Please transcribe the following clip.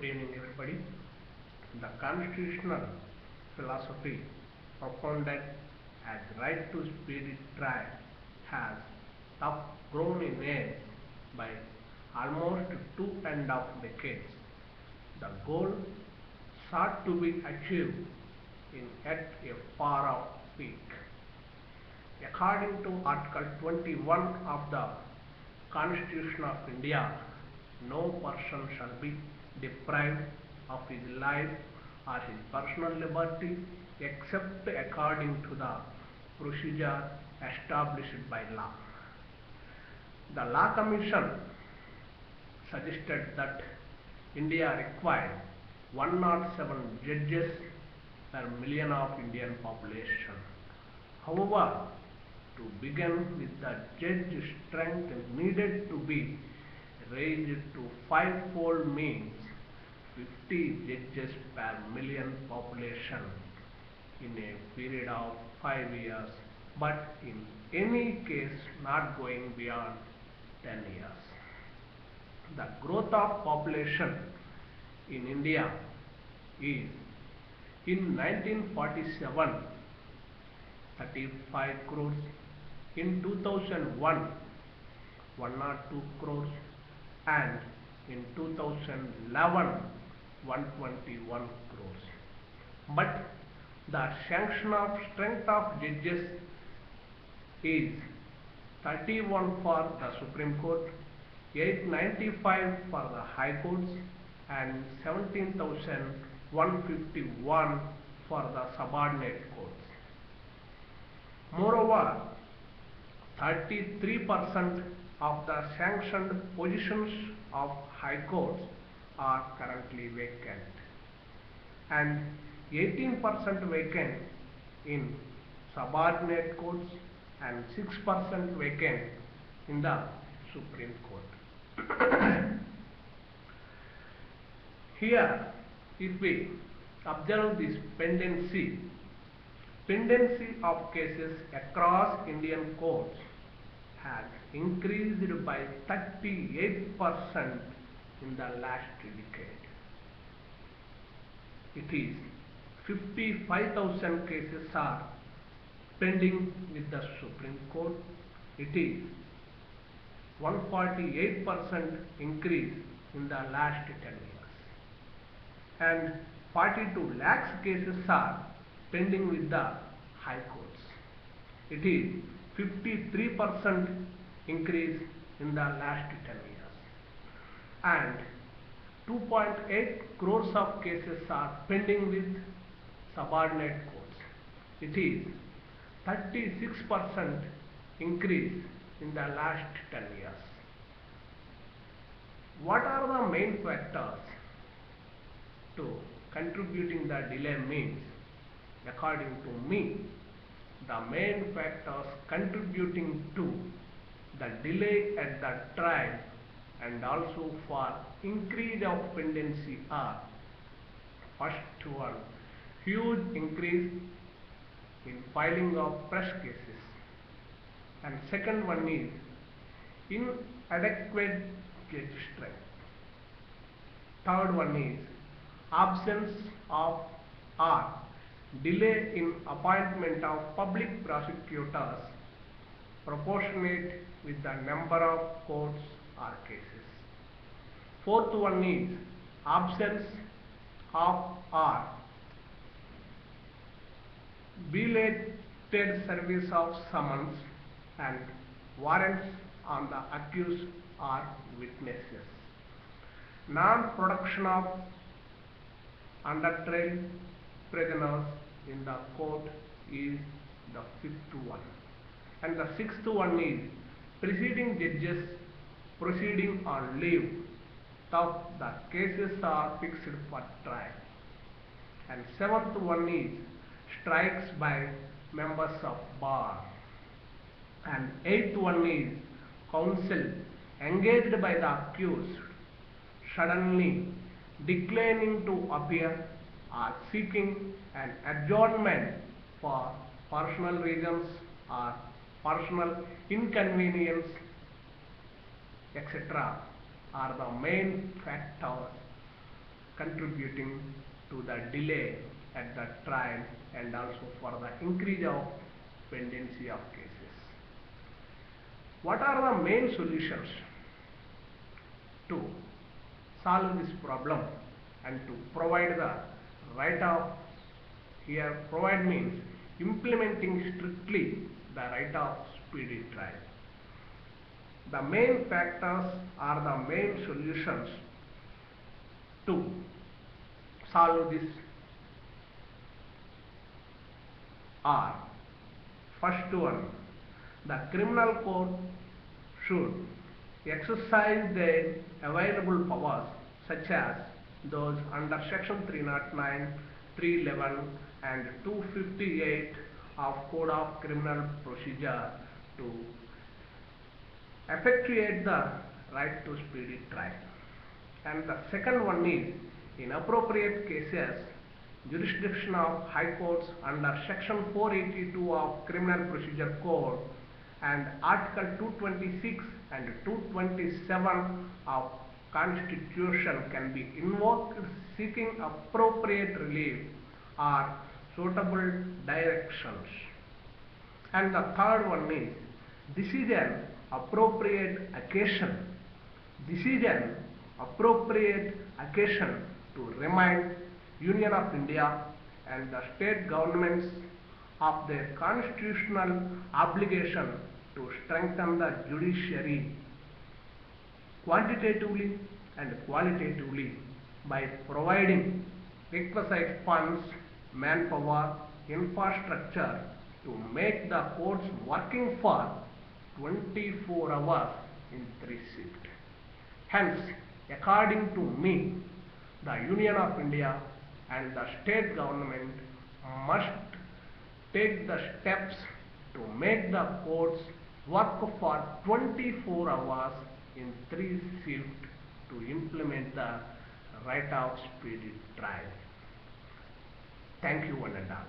Good evening, everybody. The constitutional philosophy propounded as right to speedy trial has grown in age by almost 2.5 decades. The goal sought to be achieved in at a far off peak. According to Article 21 of the Constitution of India, no person shall be deprived of his life or his personal liberty except according to the procedure established by law. The Law Commission suggested that India required 107 judges per million of Indian population. However, to begin with, the judge strength needed to be raised to fivefold, means 50 judges per million population in a period of 5 years, but in any case not going beyond 10 years. The growth of population in India is in 1947 35 crores, in 2001 102 crores, and in 2011 121 crores. But the sanction of strength of judges is 31 for the Supreme Court, 895 for the High Courts, and 17,151 for the subordinate courts. Moreover, 33% of the sanctioned positions of High Courts are currently vacant, and 18% vacant in subordinate courts and 6% vacant in the Supreme Court. Here, if we observe this pendency of cases across Indian courts has increased by 38% in the last decade. It is 55,000 cases are pending with the Supreme Court. It is 148% increase in the last 10 years. And 42 lakhs cases are pending with the High Courts. It is 53% increase in the last 10 years. And 2.8 crores of cases are pending with subordinate courts. It is 36% increase in the last 10 years. What are the main factors to contributing the delay means? According to me, the main factors contributing to the delay at the trial and also for increase of pendency are: first one, huge increase in filing of fresh cases, and second one is inadequate judge strength. Third one is absence of or delay in appointment of public prosecutors proportionate with the number of courts or cases. Fourth one is absence of or belated service of summons and warrants on the accused or witnesses. Non-production of under trial prisoners in the court is the fifth one. And the sixth one is preceding judges proceeding on leave, thus the cases are fixed for trial. And seventh one is strikes by members of bar. And eighth one is counsel engaged by the accused suddenly declining to appear or seeking an adjournment for personal reasons or personal inconvenience, etc., are the main factors contributing to the delay at the trial and also for the increase of pendency of cases. What are the main solutions to solve this problem and to provide the right of, here provide means implementing strictly the right of speedy trial. The main factors are the main solutions to solve this are: first one, the criminal court should exercise their available powers such as those under section 309, 311 and 258 of Code of Criminal Procedure to effectuate the right to speedy trial. And the second one is, in appropriate cases, jurisdiction of high courts under section 482 of Criminal Procedure Code and article 226 and 227 of Constitution can be invoked seeking appropriate relief or suitable directions. And the third one is, this is an appropriate occasion. This is an appropriate occasion to remind Union of India and the state governments of their constitutional obligation to strengthen the judiciary quantitatively and qualitatively by providing requisite funds, manpower, infrastructure to make the courts working for 24 hours in 3 shifts. Hence, according to me, the Union of India and the state government must take the steps to make the courts work for 24 hours in 3 shifts to implement the right of speedy trial. Thank you one and all.